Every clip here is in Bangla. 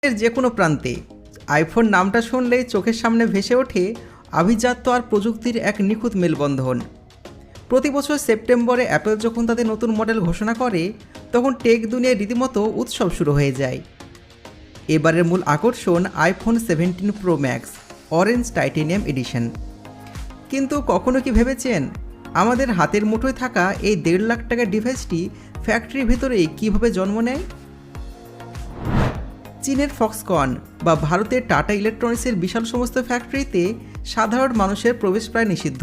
এর যে কোনো প্রান্তে আইফোন নামটা শুনলেই চোখের সামনে ভেসে ওঠে আভিজাত্য আর প্রযুক্তির এক নিখুঁত মেলবন্ধন। প্রতি বছর সেপ্টেম্বরে অ্যাপল যখন তাদের নতুন মডেল ঘোষণা করে তখন টেক দুনিয়ায় রীতিমতো উৎসব শুরু হয়ে যায়। এবারের মূল আকর্ষণ iPhone 17 pro max orange titanium edition. কিন্তু কখনো কি ভেবেছেন আমাদের হাতের মুঠোয় থাকা এই 1.5 লাখ টাকার ডিভাইসটি ফ্যাক্টরির ভিতরেই কীভাবে জন্ম নেয়? চীনের ফক্সকন বা ভারতের টাটা ইলেকট্রনিক্সের বিশাল সমস্ত ফ্যাক্টরিতে সাধারণ মানুষের প্রবেশ প্রায় নিষিদ্ধ।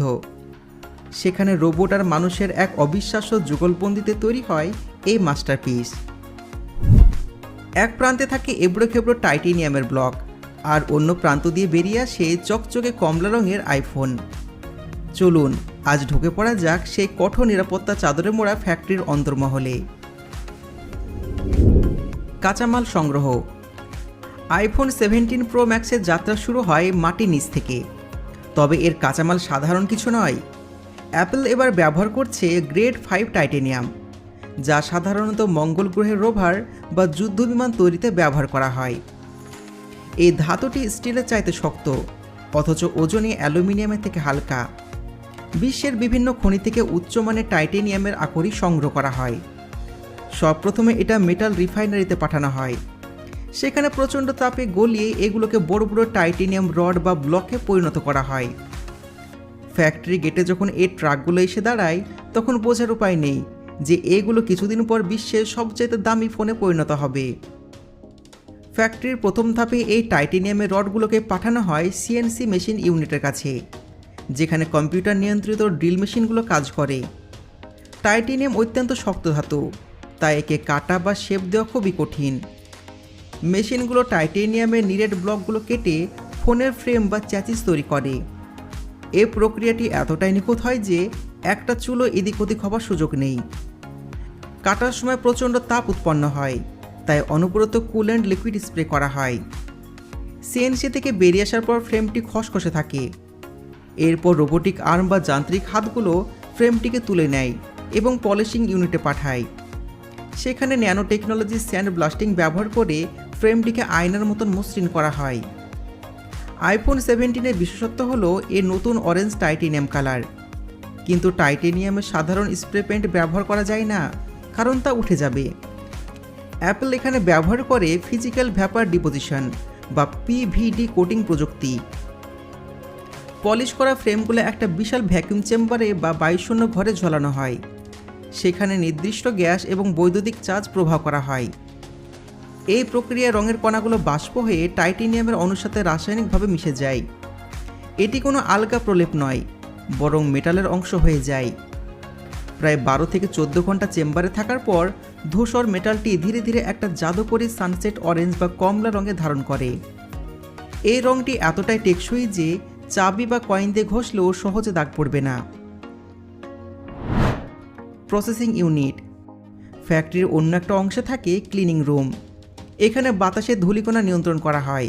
সেখানে রোবট আর মানুষের এক অবিশ্বাস্য যুগলবন্দিতে তৈরি হয় এই মাস্টারপিস। এক প্রান্তে থাকে এবড়ো খেবড়ো টাইটেনিয়ামের ব্লক, আর অন্য প্রান্ত দিয়ে বেরিয়ে আসে চকচকে কমলা রঙের আইফোন। চলুন আজ ঢুকে পড়া যাক সেই কঠোর নিরাপত্তা চাদরে মোড়া ফ্যাক্টরির অন্তর্মহলে। কাঁচামাল সংগ্রহ। আইফোন 17 প্রো ম্যাক্সের যাত্রা শুরু হয় মাটির নিচ থেকে। তবে এর কাঁচামাল সাধারণ কিছু নয়। অ্যাপল এবার ব্যবহার করছে গ্রেড 5 টাইটেনিয়াম, যা সাধারণত মঙ্গল গ্রহের রোভার বা যুদ্ধবিমান তৈরিতে ব্যবহার করা হয়। এই ধাতুটি স্টিলের চাইতে শক্ত, অথচ ওজনে অ্যালুমিনিয়ামের থেকে হালকা। বিশ্বের বিভিন্ন খনি থেকে উচ্চমানের টাইটেনিয়ামের আকরিক সংগ্রহ করা হয়। সবপ্রথমে এটা মেটাল রিফাইনারিতে পাঠানো হয়। সেখানে প্রচণ্ড তাপে গলিয়ে এগুলোকে বড় বড় টাইটেনিয়াম রড বা ব্লকে পরিণত করা হয়। ফ্যাক্টরি গেটে যখন এই ট্রাকগুলো এসে দাঁড়ায় তখন বোঝার উপায় নেই যে এগুলো কিছুদিন পর বিশ্বের সবচেয়ে দামি ফোনে পরিণত হবে। ফ্যাক্টরির প্রথম ধাপে এই টাইটেনিয়ামের রডগুলোকে পাঠানো হয় সিএনসি মেশিন ইউনিটের কাছে, যেখানে কম্পিউটার নিয়ন্ত্রিত ড্রিল মেশিনগুলো কাজ করে। টাইটেনিয়াম অত্যন্ত শক্ত ধাতু, তাই একে কাটা বা শেপ দেওয়া খুবই কঠিন। মেশিনগুলো টাইটেনিয়ামের নিরেট ব্লকগুলো কেটে ফোনের ফ্রেম বা চ্যাসিস তৈরি করে। এই প্রক্রিয়াটি এতটাই নিখুঁত হয় যে একটা চুলও এদিক ওদিক হবার সুযোগ নেই। কাটার সময় প্রচণ্ড তাপ উৎপন্ন হয়, তাই অনবরত কুল্যান্ট লিকুইড স্প্রে করা হয়। সিএনসি থেকে বেরিয়ে আসার পর ফ্রেমটি খসখসে থাকে। এরপর রোবোটিক আর্ম বা যান্ত্রিক হাতগুলো ফ্রেমটিকে তুলে নেয় এবং পলিশিং ইউনিটে পাঠায়। সেখানে ন্যানো টেকনোলজি স্যান্ড ব্লাস্টিং ব্যবহার করে ফ্রেমটিকে আয়নার মতন মসৃণ করা হয়। আইফোন 17-এর বিশেষত্ব হলো এর নতুন অরেঞ্জ টাইটেনিয়াম কালার। কিন্তু টাইটেনিয়ামের সাধারণ স্প্রে পেইন্ট ব্যবহার করা যায় না, কারণ তা উঠে যাবে। অ্যাপল এখানে ব্যবহার করে ফিজিক্যাল ভ্যাপার ডিপোজিশন বা পিভিডি কোটিং প্রযুক্তি। পলিশ করা ফ্রেমগুলো একটা বিশাল ভ্যাকুয়াম চেম্বারে বা বায়ুশূন্য ঘরে ঝোলানো হয়। সেখানে নির্দিষ্ট গ্যাস এবং বৈদ্যুতিক চার্জ প্রবাহ করা হয়। এই প্রক্রিয়ায় রঙের কণাগুলো বাষ্প হয়ে টাইটেনিয়ামের অণুর সাথে রাসায়নিকভাবে মিশে যায়। এটি কোনো আলগা প্রলেপ নয়, বরং মেটালের অংশ হয়ে যায়। প্রায় 12 থেকে 14 ঘন্টা চেম্বারে থাকার পর ধূসর মেটালটি ধীরে ধীরে একটা জাদুকরী সানসেট অরেঞ্জ বা কমলা রঙে ধারণ করে। এই রঙটি এতটাই টেকসই যে চাবি বা কয়েন দিয়ে ঘষলেও সহজে দাগ পড়বে না। Processing unit. ফ্যাক্টরির অন্য একটা অংশে থাকে ক্লিনিং রুম। এখানে বাতাসের ধূলিকণা নিয়ন্ত্রণ করা হয়,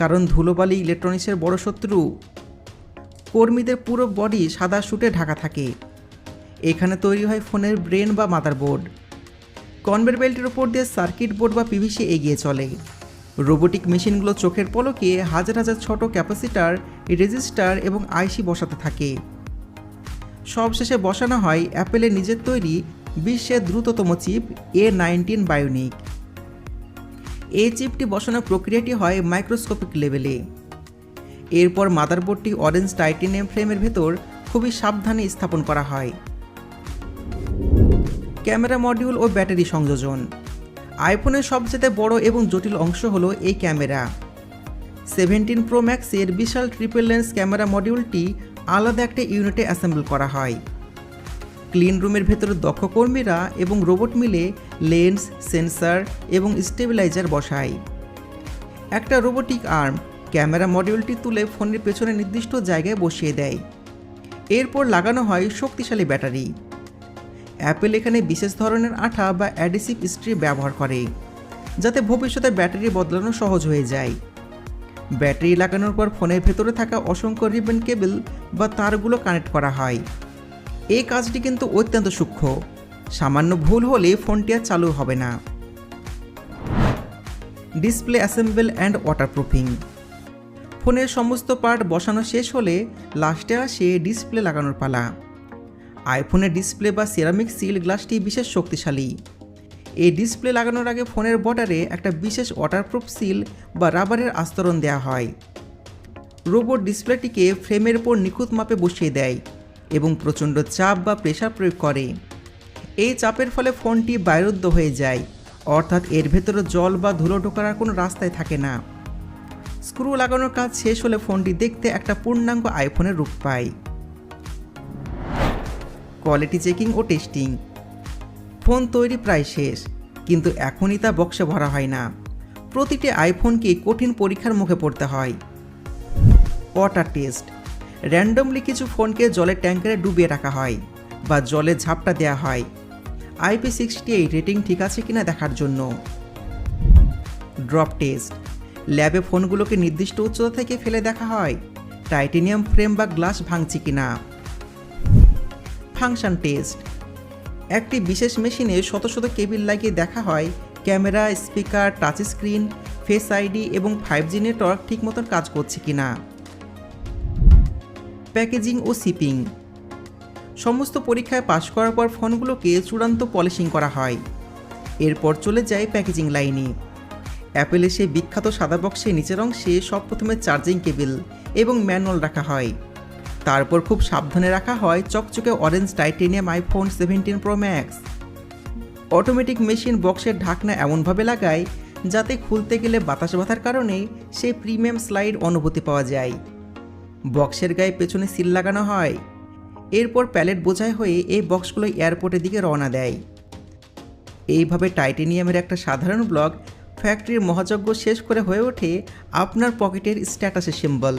কারণ ধুলোবালি ইলেকট্রনিক্সের বড় শত্রু। কর্মীদের পুরো বডি সাদা স্যুটে ঢাকা থাকে। এখানে তৈরি হয় ফোনের ব্রেন বা মাদারবোর্ড। কনভেয়ার বেল্টের উপর দিয়ে সার্কিট বোর্ড বা পিভিসি এগিয়ে চলে। রোবোটিক মেশিনগুলো চোখের পলকে হাজার হাজার ছোট ক্যাপাসিটার, রেজিস্টার এবং আইসি বসাতে থাকে। সবশেষে বসানো হয় অ্যাপেলের নিজের তৈরি বিশ্বের দ্রুততম চিপ A19 বায়োনিক। এই চিপটি বসানোর প্রক্রিয়াটি হয় মাইক্রোস্কোপিক লেভেলে। এরপর মাদারবোর্ডটি অরেঞ্জ টাইটেনিয়াম ফ্রেমের ভেতর খুবই সাবধানে স্থাপন করা হয়। ক্যামেরা মডিউল ও ব্যাটারি সংযোজন। আইফোনের সবচেয়ে বড় এবং জটিল অংশ হলো এই ক্যামেরা। 17 প্রো ম্যাক্সের বিশাল ট্রিপল লেন্স ক্যামেরা মডিউলটি আলাদা একটা ইউনিটে অ্যাসেম্বল করা হয়। ক্লিন রুমের ভেতরে দক্ষ কর্মীরা এবং রোবট মিলে লেন্স, সেন্সর এবং স্টেবিলাইজার বসায়। একটা রোবোটিক আর্ম ক্যামেরা মডিউলটি তুলে ফোনের পেছনে নির্দিষ্ট জায়গায় বসিয়ে দেয়। এরপর লাগানো হয় শক্তিশালী ব্যাটারি। অ্যাপল এখানে বিশেষ ধরনের আঠা বা অ্যাডিসিভ স্ট্রিপ ব্যবহার করে, যাতে ভবিষ্যতে ব্যাটারি বদলানো সহজ হয়ে যায়। ব্যাটারি লাগানোর পর ফোনের ভেতরে থাকা অসংখ্য রিবন কেবল বা তারগুলো কানেক্ট করা হয়। এই কাজটি কিন্তু অত্যন্ত সূক্ষ্ম, সামান্য ভুল হলে ফোনটি আর চালু হবে না। Display assemble and waterproofing. ফোনের সমস্ত পার্ট বসানো শেষ হলে লাস্টে আসে ডিসপ্লে লাগানোর পালা। আইফোনের ডিসপ্লে বা সিরামিক সিল গ্লাসটি বিশেষ শক্তিশালী। এই ডিসপ্লে লাগানোর আগে ফোনের বর্ডারে একটা বিশেষ ওয়াটারপ্রুফ সিল বা রাবারের আস্তরণ দেওয়া হয়। রোবট ডিসপ্লেটিকে ফ্রেমের উপর নিখুঁত মাপে বসিয়ে দেয় এবং প্রচণ্ড চাপ বা প্রেসার প্রয়োগ করে। এই চাপের ফলে ফোনটি বায়ুরুদ্ধ হয়ে যায়, অর্থাৎ এর ভেতরে জল বা ধুলো ঢোকার আর কোনো রাস্তায় থাকে না। স্ক্রু লাগানোর কাজ শেষ হলে ফোনটি দেখতে একটা পূর্ণাঙ্গ আইফোনের রূপ পায়। কোয়ালিটি চেকিং ও টেস্টিং। ফোন তৈরি প্রায় শেষ, কিন্তু এখনই তা বক্সে ভরা হয় না। প্রতিটি আইফোনকে কঠিন পরীক্ষার মুখে পড়তে হয়। Water test. র্যান্ডমলি কিছু ফোনকে জলের ট্যাঙ্কারে ডুবিয়ে রাখা হয় বা জলে ঝাপটা দেওয়া হয় IP68 রেটিং ঠিক আছে কিনা দেখার জন্য। Drop test. ল্যাবে ফোনগুলোকে নির্দিষ্ট উচ্চতা থেকে ফেলে দেখা হয় টাইটেনিয়াম ফ্রেম বা গ্লাস ভাঙছে কিনা। Function test. একটি বিশেষ মেশিনে শত শত কেবিল লাগিয়ে দেখা হয় camera, speaker, touch screen, face ID এবং 5G নেটওয়ার্ক ঠিক মতন কাজ করছে কিনা। প্যাকেজিং ও শিপিং। সমস্ত পরীক্ষায় পাশ করার পর ফোনগুলোকে চূড়ান্ত পলিশিং করা হয়। এরপর চলে যায় প্যাকেজিং লাইনে। অ্যাপেলের সেই বিখ্যাত সাদা বক্সের নিচের অংশে সব প্রথমে চার্জিং কেবল এবং ম্যানুয়াল রাখা হয়। তারপর খুব সাবধানে রাখা হয় চকচকে orange titanium iPhone 17 pro max. Automatic machine বক্সের ঢাকনা এমনভাবে লাগায় যাতে খুলতে গেলে বাতাস বাঁধার কারণে সেই প্রিমিয়াম স্লাইড অনুভূতি পাওয়া যায়। বক্সের গায়ে পেছনে সিল লাগানো হয়। এরপর প্যালেট বোঝাই হয়ে এই বক্সগুলো এয়ারপোর্টের দিকে রওনা দেয়। এইভাবে টাইটেনিয়ামের একটা সাধারণ ব্লক ফ্যাক্টরির মহাযজ্ঞ শেষ করে হয়ে ওঠে আপনার পকেটের স্ট্যাটাসের সিম্বল।